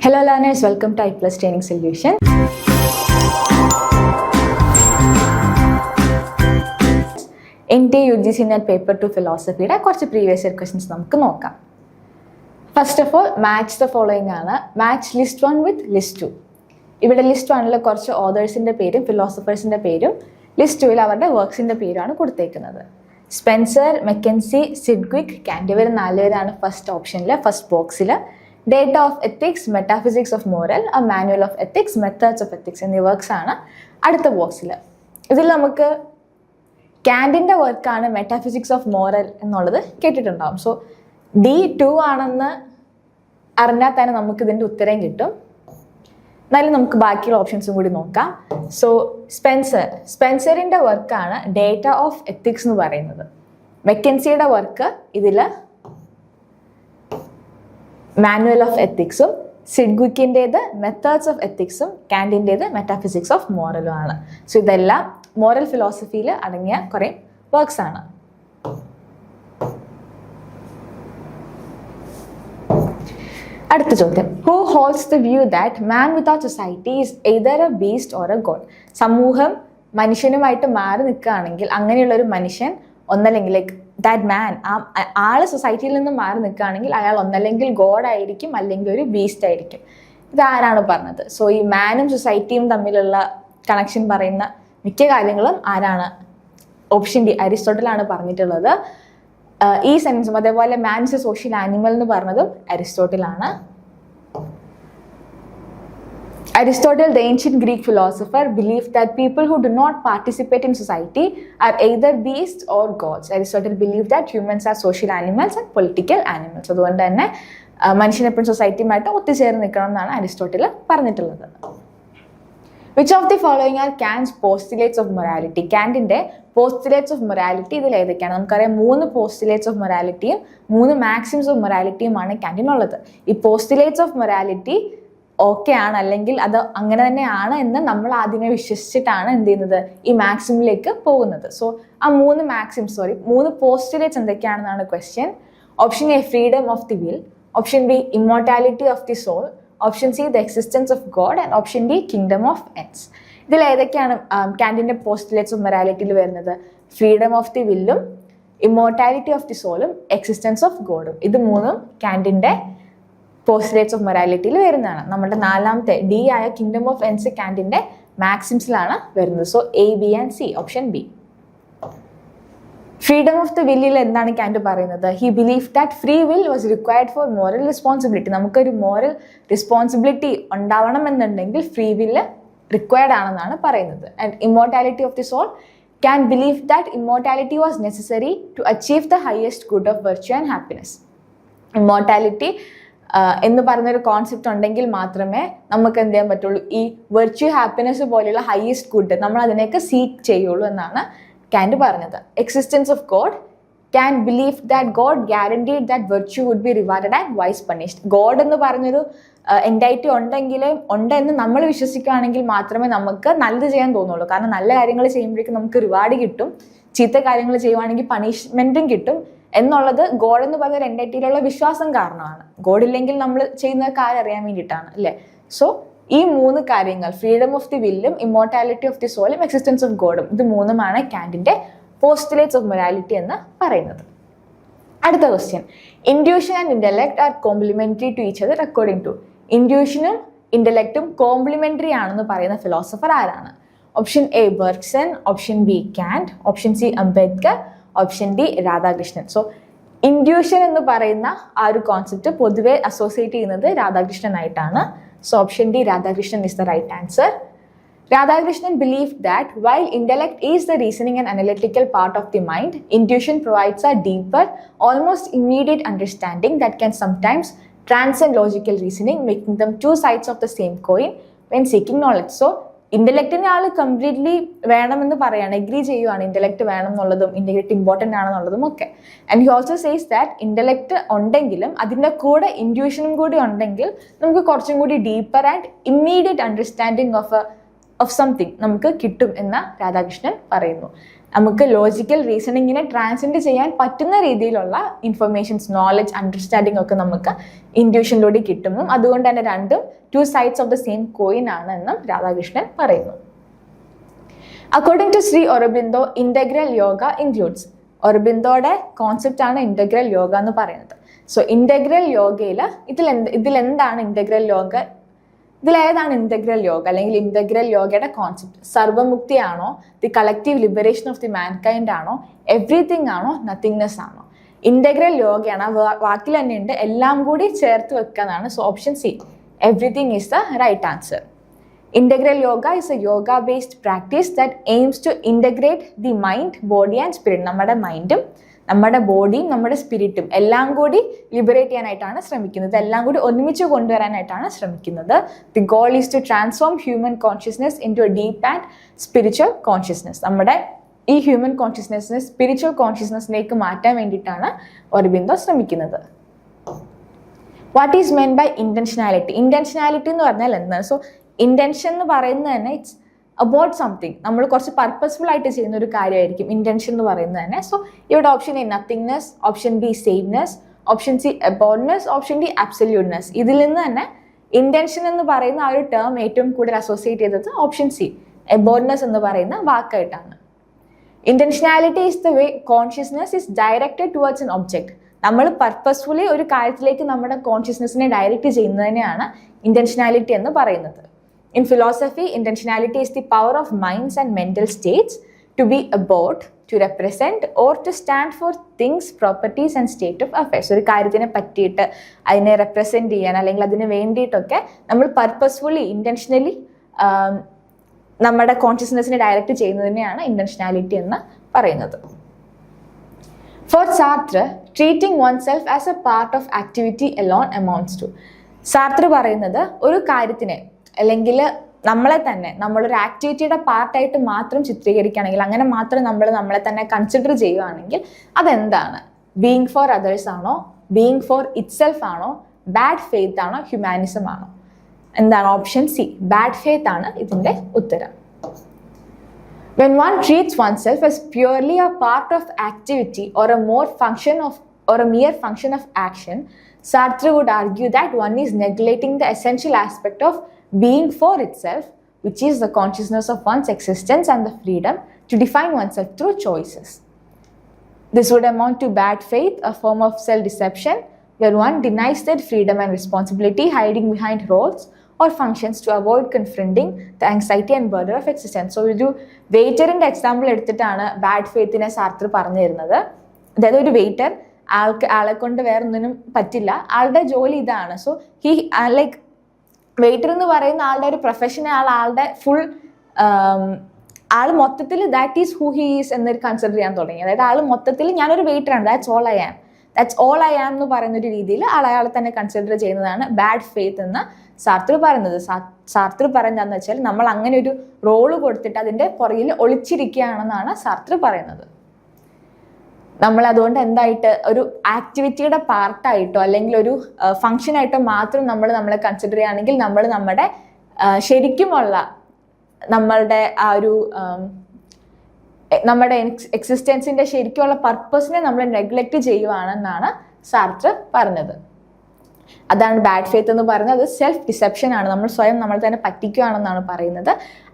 Hello learners, welcome to I+ Training Solution. NTA UGC Net Paper 2 Philosophy കുറച്ച് previous year questions നമുക്ക് നോക്കാം. First of all match the following ആണ്. Match list 1 with list 2. ഇവിടെ list 1 കുറച്ച് ഓതേഴ്സിൻ്റെ പേരും ഫിലോസഫേഴ്സിൻ്റെ പേരും list 2 അവരുടെ വർക്ക്സിൻ്റെ പേരുമാണ് കൊടുത്തേക്കുന്നത്. സ്പെൻസർ, മെക്കൻസി, സിഡ്ഗ്വിക്, കാൻറ്റ് ഇവർ 4 പേരാണ് ഫസ്റ്റ് ഓപ്ഷനിൽ, ഫസ്റ്റ് ബോക്സിൽ. Data of ethics, metaphysics of moral, a manual of ethics, methods of ethics എന്നീ വർക്ക്സ് ആണ് അടുത്ത ബോക്സിൽ. ഇതിൽ നമുക്ക് കാൻറ്റിൻ്റെ വർക്കാണ് മെറ്റാഫിസിക്സ് ഓഫ് മോറൽ എന്നുള്ളത് കേട്ടിട്ടുണ്ടാകും. സോ D2 ആണെന്ന് അറിഞ്ഞാൽ തന്നെ നമുക്ക് ഇതിൻ്റെ ഉത്തരം കിട്ടും. എന്നാലും നമുക്ക് ബാക്കിയുള്ള ഓപ്ഷൻസും കൂടി നോക്കാം. സോ സ്പെൻസറിൻ്റെ വർക്കാണ് ഡേറ്റ ഓഫ് എത്തിക്സ് എന്ന് പറയുന്നത്. മെക്കൻസിയുടെ വർക്ക് ഇതിൽ മാനുവൽ ഓഫ് എത്തിക്സും, സിഡ്ഗ്വിക്കിൻ്റേത് മെത്തേഡ്സ് ഓഫ് എത്തിക്സും, കാൻറ്റിൻ്റേത് മെറ്റാഫിസിക്സ് ഓഫ് മോറലും ആണ്. സോ ഇതെല്ലാം മോറൽ ഫിലോസഫിയിൽ അടങ്ങിയ കുറേ വർക്ക്സ് ആണ്. അടുത്ത ചോദ്യം, who holds the view that man without society is either A beast or A God? സമൂഹം മനുഷ്യനുമായിട്ട് മാറി നിൽക്കുകയാണെങ്കിൽ അങ്ങനെയുള്ള ഒരു മനുഷ്യൻ ഒന്നല്ലെങ്കിൽ ലൈക്ക് ദാറ്റ് മാൻ, ആള് സൊസൈറ്റിയിൽ നിന്ന് മാറി നിൽക്കുകയാണെങ്കിൽ അയാൾ ഒന്നല്ലെങ്കിൽ ഗോഡ് ആയിരിക്കും അല്ലെങ്കിൽ ഒരു ബീസ്റ്റ് ആയിരിക്കും. ഇതാരാണ് പറഞ്ഞത്? സോ ഈ മാനും സൊസൈറ്റിയും തമ്മിലുള്ള കണക്ഷൻ പറയുന്ന മിക്ക കാര്യങ്ങളും ആരാണ്? ഓപ്ഷൻ ഡി, അരിസ്റ്റോട്ടിലാണ് പറഞ്ഞിട്ടുള്ളത്. ഈ സെൻസും അതേപോലെ man is A social animal എന്ന് പറഞ്ഞതും അരിസ്റ്റോട്ടിലാണ്. Aristotle, the ancient Greek philosopher, believed that people who do not participate in society are either beasts or gods. Aristotle believed that humans are social animals and political animals. അതുകൊണ്ട് തന്നെ മനുഷ്യൻ എപ്പോഴും സൊസൈറ്റിയുമായിട്ട് ഒത്തുചേർന്ന് നിൽക്കണം എന്നാണ് Aristotle പറഞ്ഞിട്ടുള്ളത്. Which of the following are Kant's postulates of morality? കാൻറ്റിൻ്റെ postulates of morality ഇതിൽ ഏതൊക്കെയാണ്? നമുക്കറിയാം 3 പോസ്റ്റുലേറ്റ്സ് ഓഫ് മൊറാലിറ്റിയും 3 മാക്സിംസ് ഓഫ് മൊറാലിറ്റിയുമാണ് കാൻറ്റിനുള്ളത്. ഈ പോസ്റ്റുലേറ്റ്സ് ഓഫ് മൊറാലിറ്റി ഓക്കെ ആണ്, അല്ലെങ്കിൽ അത് അങ്ങനെ തന്നെയാണ് എന്ന് നമ്മൾ ആദ്യമേ വിശ്വസിച്ചിട്ടാണ് എന്ത് ചെയ്യുന്നത്, ഈ മാക്സിമിലേക്ക് പോകുന്നത്. സോ ആ 3 പോസ്റ്റുലേറ്റ്സ് എന്തൊക്കെയാണെന്നാണ് question. Option A, freedom of the will. Option B, immortality of the soul. Option C, the existence of God. And option D, kingdom of ends. ഇതിൽ ഏതൊക്കെയാണ് കാൻറ്റിൻ്റെ പോസ്റ്റുലേറ്റ്സ് ഓഫ് മൊറാലിറ്റിയിൽ വരുന്നത്? ഫ്രീഡം ഓഫ് ദി വില്ലും, immortality of the സോളും, existence of ഗോഡും. ഇത് 3 കാൻറ്റിൻ്റെ പോസ്റ്റുലേറ്റ്സ് ഓഫ് മൊറാലിറ്റിയിൽ വരുന്നതാണ്. നമ്മുടെ 4ാമത്തെ ഡി ആയ കിങ്ഡം ഓഫ് എൻസ് കാൻറ്റിൻ്റെ മാക്സിംസിലാണ് വരുന്നത്. So A, B and C, option B. Freedom of the വില്ലിൽ എന്താണ് കാൻറ്റ് പറയുന്നത്? He believe that free will was required for moral responsibility. നമുക്കൊരു മോറൽ റെസ്പോൺസിബിലിറ്റി ഉണ്ടാവണമെന്നുണ്ടെങ്കിൽ ഫ്രീ വില്ല് റിക്വയർഡ് ആണെന്നാണ് പറയുന്നത്. And immortality of the soul, can believe that immortality was necessary to achieve the highest good of virtue and happiness. Immortality എന്ന് പറഞ്ഞൊരു concept ഉണ്ടെങ്കിൽ മാത്രമേ നമുക്ക് എന്ത് ചെയ്യാൻ പറ്റുള്ളൂ, ഈ വെർച്യു, ഹാപ്പിനെസ് പോലെയുള്ള ഹയസ്റ്റ് ഗുഡ് നമ്മൾ അതിനെയൊക്കെ സീക്ക് ചെയ്യുള്ളൂ എന്നാണ് കാൻറ്റ് പറഞ്ഞത്. Existence of God, can believe that God guaranteed that virtue would be rewarded and vice punished. God എന്ന് പറഞ്ഞൊരു എൻറ്റൈറ്റി ഉണ്ടെന്ന് നമ്മൾ വിശ്വസിക്കുകയാണെങ്കിൽ മാത്രമേ നമുക്ക് നല്ലത് ചെയ്യാൻ തോന്നുള്ളൂ. കാരണം നല്ല കാര്യങ്ങൾ ചെയ്യുമ്പോഴേക്കും നമുക്ക് റിവാർഡ് കിട്ടും, ചീത്ത കാര്യങ്ങൾ ചെയ്യുവാണെങ്കിൽ പണിഷ്മെൻറ്റും കിട്ടും എന്നുള്ളത് ഗോഡ് എന്ന് പറഞ്ഞ ഒരു എൻറ്റൈറ്റിയിലുള്ള വിശ്വാസം കാരണമാണ്. ഗോഡ് ഇല്ലെങ്കിൽ നമ്മൾ ചെയ്യുന്ന കാര്യം അറിയാൻ വേണ്ടിയിട്ടാണ്, അല്ലേ? സോ ഈ 3 കാര്യങ്ങൾ, ഫ്രീഡം ഓഫ് ദി വില്ലും, ഇമ്മോർട്ടാലിറ്റി ഓഫ് ദി സോളും, എക്സിസ്റ്റൻസ് ഓഫ് ഗോഡും, ഇത് 3ഉമാണ് കാൻറ്റിൻ്റെ പോസ്റ്റുലേറ്റ്സ് ഓഫ് മൊറാലിറ്റി എന്ന് പറയുന്നത്. അടുത്ത question, intuition and intellect are complementary to each other according to? ഇൻഡ്യൂഷനും ഇൻ്റലക്റ്റും കോംപ്ലിമെൻ്ററി ആണെന്ന് പറയുന്ന ഫിലോസഫർ ആരാണ്? Option A, Bergson. Option B, Kant. Option C, Ambedkar. Option D, Radhakrishnan. So intuition എന്ന് പറയുന്ന ആ ഒരു കോൺസെപ്റ്റ് പൊതുവെ അസോസിയേറ്റ് ചെയ്യുന്നത് രാധാകൃഷ്ണനായിട്ടാണ്. So option D, Radhakrishnan is the right answer. Radhakrishnan believed that while intellect is the reasoning and analytical part of the mind, intuition provides a deeper, almost immediate understanding that can sometimes transcend logical reasoning, making them 2 sides of the same coin when seeking knowledge. So ഇന്റലക്റ്റിനെ all completely വേണമെന്ന് പറയാണ്, agree ചെയ്യുവാണ് intellect വേണം എന്നുള്ളതും intellect important ആണെന്നുള്ളതും ഒക്കെ. And he also says that intellect ഉണ്ടെങ്കിലും അതിൻ്റെ കൂടെ ഇൻഡ്യൂഷനും കൂടി ഉണ്ടെങ്കിൽ നമുക്ക് കുറച്ചും കൂടി deeper and immediate understanding of something നമുക്ക് കിട്ടും എന്ന് രാധാകൃഷ്ണൻ പറയുന്നു. നമുക്ക് ലോജിക്കൽ റീസണിങ്ങിനെ ട്രാൻസെൻഡ് ചെയ്യാൻ പറ്റുന്ന രീതിയിലുള്ള ഇൻഫർമേഷൻസ്, നോളജ്, അണ്ടർസ്റ്റാൻഡിങ് ഒക്കെ നമുക്ക് ഇൻഡ്യൂഷനിലൂടെ കിട്ടുന്നു. അതുകൊണ്ട് തന്നെ രണ്ടും 2 sides of the same coin ആണ് എന്നും രാധാകൃഷ്ണൻ പറയുന്നു. According to Sri Aurobindo, integral yoga includes. ഒറബിന്ദോയുടെ കോൺസെപ്റ്റ് ആണ് ഇന്റഗ്രൽ യോഗ എന്ന് പറയുന്നത്. സോ ഇന്റഗ്രൽ യോഗയിൽ ഇതിലെന്താണ് ഇന്റഗ്രൽ യോഗ, ഇതിലേതാണ് ഇന്റഗ്രൽ യോഗ അല്ലെങ്കിൽ ഇന്റഗ്രൽ യോഗയുടെ കോൺസെപ്റ്റ്? സർവമുക്തിയാണോ, the collective liberation of the mankind ആണോ, എവ്രിതിങ് ആണോ, നത്തിങ്നെസ് ആണോ? ഇന്റഗ്രൽ യോഗയാണ്, വാക്കിൽ തന്നെ ഉണ്ട്, എല്ലാം കൂടി ചേർത്ത് വെക്കാന്നാണ്. So option C, everything is the right answer. Integral yoga is a yoga-based practice that aims to integrate the mind, body and spirit. നമ്മുടെ മൈൻഡും നമ്മുടെ ബോഡിയും നമ്മുടെ സ്പിരിറ്റും എല്ലാം കൂടി ലിബറേറ്റ് ചെയ്യാനായിട്ടാണ് ശ്രമിക്കുന്നത്, എല്ലാം കൂടി ഒരുമിച്ച് കൊണ്ടുവരാനായിട്ടാണ് ശ്രമിക്കുന്നത്. The goal is to transform human consciousness into a deep and spiritual consciousness. നമ്മുടെ ഈ ഹ്യൂമൻ കോൺഷ്യസ്നെസ്സിനെ സ്പിരിച്വൽ കോൺഷ്യസ്നെസ്സിലേക്ക് മാറ്റാൻ വേണ്ടിയിട്ടാണ് ഒറബിന്ദോ ശ്രമിക്കുന്നത്. What is meant by intentionality? Intentionality എന്ന് പറഞ്ഞാൽ എന്താണ്? സോ ഇന്റൻഷൻ എന്ന് പറയുന്നത് തന്നെ ഇറ്റ്സ് അബൌട്ട് സംതിങ്, നമ്മൾ കുറച്ച് പർപ്പസ്ഫുൾ ആയിട്ട് ചെയ്യുന്ന ഒരു കാര്യമായിരിക്കും ഇന്റൻഷൻ എന്ന് പറയുന്നത് തന്നെ. സോ ഇവിടെ option A nothingness, option B sameness, option C aboutness, option D absoluteness. ഇതിൽ നിന്ന് തന്നെ ഇന്റൻഷൻ എന്ന് പറയുന്ന ആ ഒരു ടേം ഏറ്റവും കൂടുതൽ അസോസിയേറ്റ് ചെയ്തത് ഓപ്ഷൻ സി, അബോർഡ്നെസ് എന്ന് പറയുന്ന വാക്കായിട്ടാണ്. Intentionality is the way consciousness is directed towards an object. നമ്മൾ പർപ്പസ്ഫുള്ളി ഒരു കാര്യത്തിലേക്ക് നമ്മുടെ കോൺഷ്യസ്നെസ്സിനെ ഡയറക്റ്റ് ചെയ്യുന്നതിനെയാണ് ഇന്റൻഷനാലിറ്റി എന്ന് പറയുന്നത്. In philosophy, intentionality is the power of minds and mental states to be about, to represent or to stand for things, properties and state of affairs. ഒരു കാര്യത്തിനെ പറ്റിയിട്ട് അതിനെ റെപ്രസെൻറ്റ് ചെയ്യാൻ അല്ലെങ്കിൽ അതിന് വേണ്ടിയിട്ടൊക്കെ നമ്മൾ പർപ്പസ്ഫുള്ളി ഇൻറ്റൻഷനലി നമ്മുടെ കോൺഷ്യസ്നെസ്സിനെ ഡയറക്റ്റ് ചെയ്യുന്നതിനെയാണ് ഇന്റൻഷനാലിറ്റി എന്ന് പറയുന്നത്. For Sartre, treating oneself as a part of activity alone amounts to. സാർത്ര പറയുന്നത് ഒരു കാര്യത്തിനെ അല്ലെങ്കിൽ നമ്മളെ തന്നെ നമ്മളൊരു ആക്ടിവിറ്റിയുടെ പാർട്ടായിട്ട് മാത്രം ചിത്രീകരിക്കുകയാണെങ്കിൽ, അങ്ങനെ മാത്രം നമ്മളെ തന്നെ കൺസിഡർ ചെയ്യുകയാണെങ്കിൽ അതെന്താണ്? ബീയിങ് ഫോർ അതേഴ്സ് ആണോ, ബീയിങ് ഫോർ ഇറ്റ്സെൽഫ് ആണോ, ബാഡ് ഫെയ്ത്ത് ആണോ, ഹ്യൂമാനിസം ആണോ? എന്താണ്? ഓപ്ഷൻ സി, ബാഡ് ഫെയ്ത്ത് ആണ് ഇതിൻ്റെ ഉത്തരം. When one treats oneself as purely a part of activity or a mere function of action, Sartre would argue that one is neglecting the essential aspect of being for itself, which is the consciousness of one's existence and the freedom to define oneself through choices. This would amount to bad faith, a form of self-deception, where one denies their freedom and responsibility, hiding behind roles or functions to avoid confronting the anxiety and burden of existence. So, ഒരു വെയിറ്ററിൻ്റെ example എടുത്തിട്ടാണ് bad ഫെയ്ത്തിനെ സാർത്ര പറഞ്ഞു തരുന്നത്. അതായത് ഒരു waiter ആളെ കൊണ്ട് വേറൊന്നിനും പറ്റില്ല, ആളുടെ ജോലി ഇതാണ്. സോ ലൈക്ക് വെയിറ്റർ എന്ന് പറയുന്ന ആളുടെ ഒരു പ്രൊഫഷൻ, ആളുടെ ഫുൾ ആൾ മൊത്തത്തിൽ that is who he is എന്നൊരു കൺസിഡർ ചെയ്യാൻ തുടങ്ങി. അതായത് ആൾ മൊത്തത്തിൽ ഞാനൊരു വെയിറ്ററാണ്, ദാറ്റ്സ് ഓൾ ഐ ആം എന്ന് പറയുന്നൊരു രീതിയിൽ അയാളെ തന്നെ കൺസിഡർ ചെയ്യുന്നതാണ് ബാഡ് ഫെയ്ത്ത് എന്ന് സാർത്ര പറയുന്നത്. സാർത്ര പറയുന്നതെന്ന് വെച്ചാൽ നമ്മൾ അങ്ങനെ ഒരു റോള് കൊടുത്തിട്ട് അതിൻ്റെ പുറകിൽ ഒളിച്ചിരിക്കുകയാണെന്നാണ് സാർത്ര പറയുന്നത്. നമ്മൾ അതുകൊണ്ട് എന്തായിട്ട് ഒരു ആക്ടിവിറ്റിയുടെ പാർട്ടായിട്ടോ അല്ലെങ്കിൽ ഒരു ഫങ്ഷനായിട്ടോ മാത്രം നമ്മളെ കൺസിഡർ ചെയ്യുകയാണെങ്കിൽ നമ്മൾ നമ്മുടെ ശരിക്കുമുള്ള നമ്മളുടെ ആ ഒരു നമ്മുടെ എക്സിസ്റ്റൻസിൻ്റെ ശരിക്കുമുള്ള പർപ്പസിനെ നമ്മൾ നെഗ്ലക്റ്റ് ചെയ്യുവാണെന്നാണ് സാർത്ര പറഞ്ഞത്. അതാണ് ബാഡ് ഫെയ്ത്ത് എന്ന് പറയുന്നത്. അത് സെൽഫ് ഡിസെപ്ഷൻ ആണ്, നമ്മൾ സ്വയം നമ്മൾ തന്നെ പറ്റിക്കുകയാണെന്നാണ് പറയുന്നത്.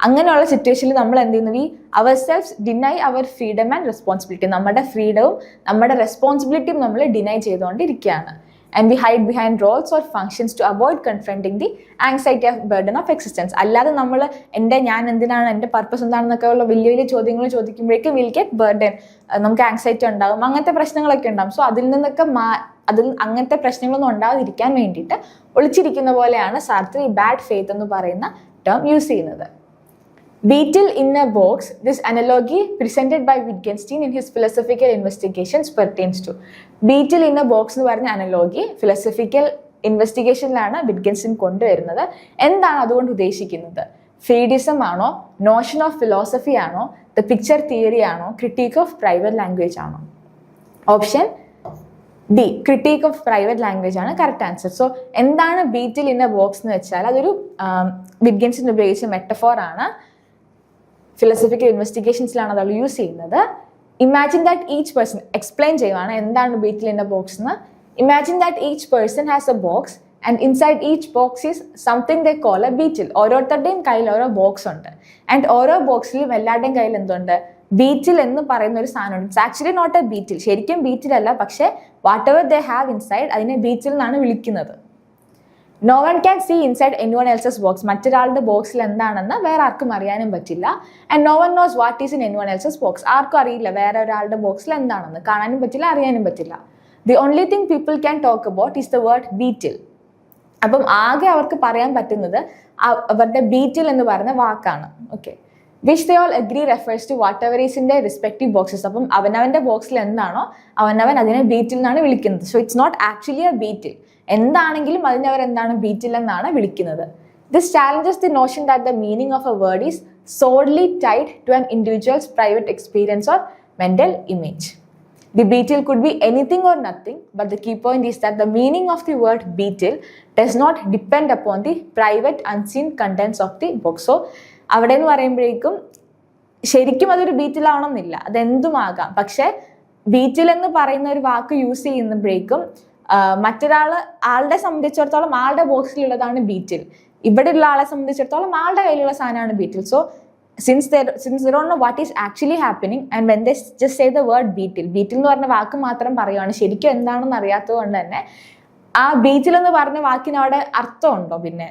അങ്ങനെയുള്ള സിറ്റുവേഷനിൽ നമ്മൾ എന്ത് ചെയ്യുന്നു? അവർ സെൽഫ് ഡിനൈ അവർ ഫ്രീഡം ആൻഡ് റെസ്പോൺസിബിലിറ്റി. നമ്മുടെ ഫ്രീഡവും നമ്മുടെ റെസ്പോൺസിബിലിറ്റിയും നമ്മൾ ഡിനൈ ചെയ്തുകൊണ്ടിരിക്കുകയാണ്. And we hide behind roles or functions to avoid confronting the anxiety of burden of existence. അല്ലാതെ നമ്മൾ ഞാൻ എന്തിനാണ്, എൻ്റെ പർപ്പസ് എന്താണെന്നൊക്കെ ഉള്ള വലിയ വലിയ ചോദ്യങ്ങൾ ചോദിക്കുമ്പോഴേക്കും വിൽ ഗെറ്റ് ബർഡൻ, നമുക്ക് ആങ്സൈറ്റി ഉണ്ടാകും, അങ്ങനത്തെ പ്രശ്നങ്ങളൊക്കെ ഉണ്ടാകും. സോ അതിൽ നിന്നൊക്കെ അങ്ങനത്തെ പ്രശ്നങ്ങളൊന്നും ഉണ്ടാകാതിരിക്കാൻ വേണ്ടിയിട്ട് ഒളിച്ചിരിക്കുന്ന പോലെയാണ് സാർത്ര ഈ ബാഡ് ഫെയ്ത്ത് എന്ന് പറയുന്ന ടേം യൂസ് ചെയ്യുന്നത്. Beetle in a box, this analogy presented by Wittgenstein in his philosophical investigations pertains to. Beetle in a box എന്ന് പറഞ്ഞ അനലോഗി ഫിലോസഫിക്കൽ ഇൻവെസ്റ്റിഗേഷനിലാണ് വിറ്റ്ഗൻസ്റ്റീൻ കൊണ്ടുവരുന്നത്. എന്താണ് അതുകൊണ്ട് ഉദ്ദേശിക്കുന്നത്? ഫ്രീഡിസം ആണോ, നോഷൻ ഓഫ് ഫിലോസഫി ആണോ, ദ പിക്ചർ തിയറി ആണോ, ക്രിട്ടീക്ക് ഓഫ് പ്രൈവറ്റ് ലാംഗ്വേജ് ആണോ? Option D, critique of private language ആണ് കറക്റ്റ് ആൻസർ. സോ എന്താണ് ബീറ്റിൽ ഇൻ എ ബോക്സ് എന്ന് വെച്ചാൽ അതൊരു വിറ്റ്ഗൻസ്റ്റീൻ ഉപയോഗിച്ച മെറ്റഫോർ ആണ്. ഫിലോസഫിക്കൽ ഇൻവെസ്റ്റിഗേഷൻസിലാണ് അത് യൂസ് ചെയ്യുന്നത്. Imagine that each person explain ചെയ്യുവാണ് എന്താണ് ബീറ്റിൽ ഇൻ എ ബോക്സ് എന്ന്. Imagine that each person has a box and inside each box is something they call a beetle. ഓരോരുത്തരുടെയും കയ്യിൽ ഓരോ ബോക്സ് ഉണ്ട്. ആൻഡ് ഓരോ ബോക്സിലും എല്ലാവരുടെയും കയ്യിൽ എന്തുണ്ട്? ബീറ്റിൽ എന്ന് പറയുന്ന ഒരു സാധനമുണ്ട്. It's actually not a beetle. ശരിക്കും ബീറ്റിൽ അല്ല, പക്ഷേ whatever they have inside അതിനെ ബീറ്റിൽ എന്നാണ് വിളിക്കുന്നത്. No one can see inside anyone else's box. മറ്റൊരാളുടെ ബോക്സിൽ എന്താണെന്ന് വേറെ ആർക്കും അറിയാനും പറ്റില്ല. And no one knows what is in anyone else's box. ആർക്കും അറിയില്ല വേറെ ഒരാളുടെ ബോക്സിൽ എന്താണെന്ന്. കാണാനും പറ്റില്ല, അറിയാനും പറ്റില്ല. The only thing people can talk about is the word beetle. അപ്പം ആകെ അവർക്ക് പറയാൻ പറ്റുന്നത് അവരുടെ ബീറ്റിൽ എന്ന് പറയുന്ന വാക്കാണ്. Okay, which they all agree refers to whatever is in the respective boxes. അപ്പം അവനവൻ്റെ ബോക്സിൽ എന്താണോ അവനവൻ അതിനെ ബീറ്റിൽ എന്നാണ് വിളിക്കുന്നത്. So it's not actually a beetle. എന്താണെങ്കിലും അതിനെ അവരെന്താണ് ബീറ്റിൽ എന്നാണ് വിളിക്കുന്നത്. This challenges the notion that the meaning of a word is solely tied to an individual's private experience or mental image. The beetle could be anything or nothing, but the key point is that the meaning of the word beetle does not depend upon the private unseen contents of the box. So അവിടെ എന്ന് പറയുമ്പോഴേക്കും ശരിക്കും അതൊരു ബീറ്റിൽ ആവണമെന്നില്ല, അതെന്തുമാകാം. പക്ഷെ ബീറ്റിൽ എന്ന് പറയുന്ന ഒരു വാക്ക് യൂസ് ചെയ്യുമ്പോഴേക്കും ആളുടെ സംബന്ധിച്ചിടത്തോളം ആളുടെ ബോക്സിലുള്ളതാണ് ബീറ്റിൽ. ഇവിടെ ഉള്ള ആളെ സംബന്ധിച്ചിടത്തോളം ആളുടെ കയ്യിലുള്ള സാധനമാണ് beetle. So since they don't know what is actually happening, and when they just say the word beetle എന്ന് പറഞ്ഞ വാക്ക് മാത്രം പറയുവാണ്, ശരിക്കും എന്താണെന്ന് അറിയാത്തത് കൊണ്ട് തന്നെ ആ ബീറ്റിൽ എന്ന് പറഞ്ഞ വാക്കിന് അവിടെ അർത്ഥമുണ്ടോ? പിന്നെ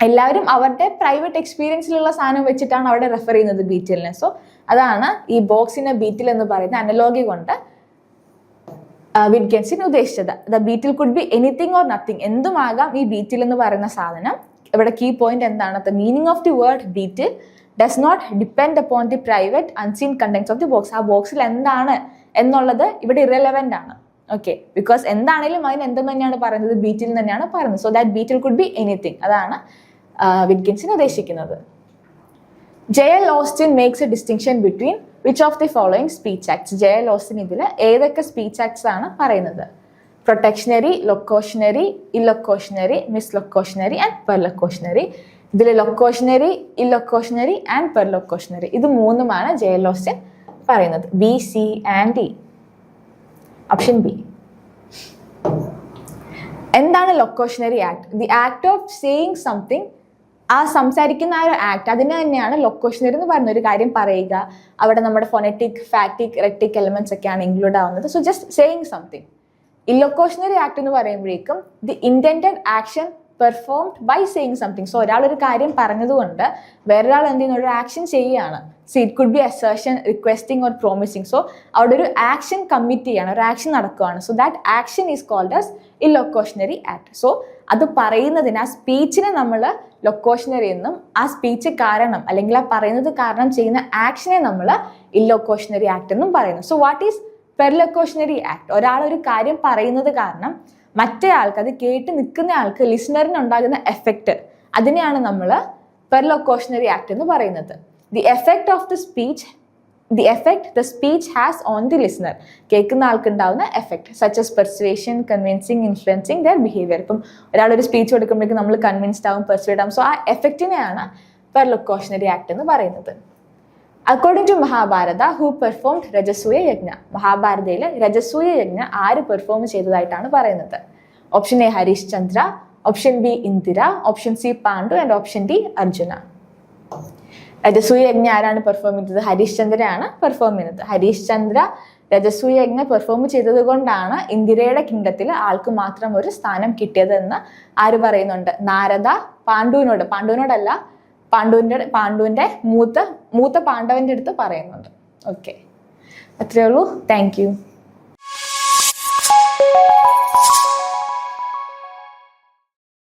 എല്ലാവരും അവരുടെ പ്രൈവറ്റ് എക്സ്പീരിയൻസിലുള്ള സാധനം വെച്ചിട്ടാണ് അവിടെ റെഫർ ചെയ്യുന്നത് ബീറ്റിലിനെ. സോ അതാണ് ഈ ബോക്സിനെ ബീറ്റിൽ എന്ന് പറയുന്ന അനലോഗി കൊണ്ട് വിറ്റ്ഗൻസ്റ്റൈൻ ഉദ്ദേശിച്ചത്. The beetle could be anything or nothing. എന്തുമാകാം ഈ ബീറ്റിൽ എന്ന് പറയുന്ന സാധനം. ഇവിടെ കീ പോയിന്റ് എന്താണ്? The meaning of the word beetle does not depend upon the private unseen contents of the box. ആ ബോക്സിൽ എന്താണ് എന്നുള്ളത് ഇവിടെ ഇറലവൻ്റ് ആണ്. ഓക്കെ, ബിക്കോസ് എന്താണെങ്കിലും അതിന് എന്തെന്ന് തന്നെയാണ് പറയുന്നത്, ബീറ്റിൽ തന്നെയാണ് പറയുന്നത്. So that beetle could be anything. അതാണ് വിറ്റ്ഗൻസ്റ്റൈൻ ഉദ്ദേശിക്കുന്നത്. J L. Austin makes a distinction between which of the following speech acts. J L. Austin ഇതിൽ ഏതൊക്കെ സ്പീച്ച് ആക്ട്സ് ആണ് പറയുന്നത്? Protectionary, locutionary, illocutionary, mislocutionary and perlocutionary. ഇതിൽ ലൊക്കോഷനറി, ഇല്ലൊക്കോഷനറി ആൻഡ് പെർലൊക്കോഷനറി ഇത് മൂന്നുമാണ് J L. Austin പറയുന്നത്. B, C and D. Option B. എന്താണ് locutionary act? The act of saying something. ആ സംസാരിക്കുന്ന ആ ഒരു ആക്ട്, അതിന് തന്നെയാണ് ലൊക്കോഷനറി എന്ന് പറയുന്ന ഒരു കാര്യം പറയുക. അവിടെ നമ്മുടെ ഫോണറ്റിക്, ഫാറ്റിക്, റെറ്റിക് എലിമെന്റ്സ് ഒക്കെയാണ് ഇൻക്ലൂഡ് ആവുന്നത്. So just saying something. Illocutionary act എന്ന് പറയുമ്പോഴേക്കും the intended action performed by saying something. So ഒരാളൊരു കാര്യം പറഞ്ഞതുകൊണ്ട് വേറൊരാൾ എന്ത് ചെയ്യുന്ന ഒരു ആക്ഷൻ ചെയ്യുകയാണ്. So it could be assertion, requesting or promising. So അവിടെ ഒരു ആക്ഷൻ കമ്മിറ്റ് ചെയ്യാണ്, ഒരു ആക്ഷൻ നടക്കുകയാണ്. So that action is called as illocutionary act. So അത് പറയുന്നതിന്, ആ സ്പീച്ചിനെ നമ്മൾ ലൊക്കോഷനറി എന്നും, ആ സ്പീച്ച് കാരണം അല്ലെങ്കിൽ ആ പറയുന്നത് കാരണം ചെയ്യുന്ന ആക്ഷനെ നമ്മൾ ഇല്ലൊക്കോഷനറി ആക്ട് എന്നും പറയുന്നു. So what is perlocutionary act? ഒരാളൊരു കാര്യം പറയുന്നത് കാരണം മറ്റേ ആൾക്ക്, അത് കേട്ട് നിൽക്കുന്ന ആൾക്ക്, ലിസണറിന് ഉണ്ടാകുന്ന എഫക്റ്റ്, അതിനെയാണ് നമ്മൾ പെർലൊക്കോഷനറി ആക്ട് എന്ന് പറയുന്നത്. The effect of the speech, the effect the speech has on the listener. കേൾക്കുന്ന ആൾക്ക് ഉണ്ടാകുന്ന effect such as persuasion, convincing, influencing there behaviour. ഇപ്പം ഒരാളൊരു സ്പീച്ച് കൊടുക്കുമ്പോഴേക്കും നമ്മൾ കൺവിൻസ്ഡ് ആവും, പെർസുവേഡ് ആവും. സോ ആ എഫക്റ്റിനെയാണ് പെർലൊക്കോഷനറി ആക്ട് എന്ന് പറയുന്നത്. According to Mahabharata, who performed Rajasuya yajna. മഹാഭാരതയിൽ രജസൂയ യജ്ഞ ആര് പെർഫോം ചെയ്തതായിട്ടാണ് പറയുന്നത്? Option A Harish Chandra, option B Indira, option C Pandu and option D Arjuna. Rajasuya yajna ആരാണ് പെർഫോം ചെയ്തത്? ഹരീഷ് ചന്ദ്രയാണ് പെർഫോം ചെയ്യുന്നത്. ഹരീഷ് ചന്ദ്ര രജസൂയ യജ്ഞ പെർഫോം ചെയ്തത് കൊണ്ടാണ് ഇന്ദിരയുടെ കിങ്ഡത്തിൽ ആൾക്ക് മാത്രം ഒരു സ്ഥാനം കിട്ടിയതെന്ന് ആര് പറയുന്നുണ്ട്? നാരദ പാണ്ഡുവിനോടല്ല, പാണ്ഡുവിന്റെ മൂത്ത പാണ്ഡവന്റെ അടുത്ത് പറയുന്നുണ്ട്. ഓക്കെ, അത്രയേ ഉള്ളൂ. Thank you.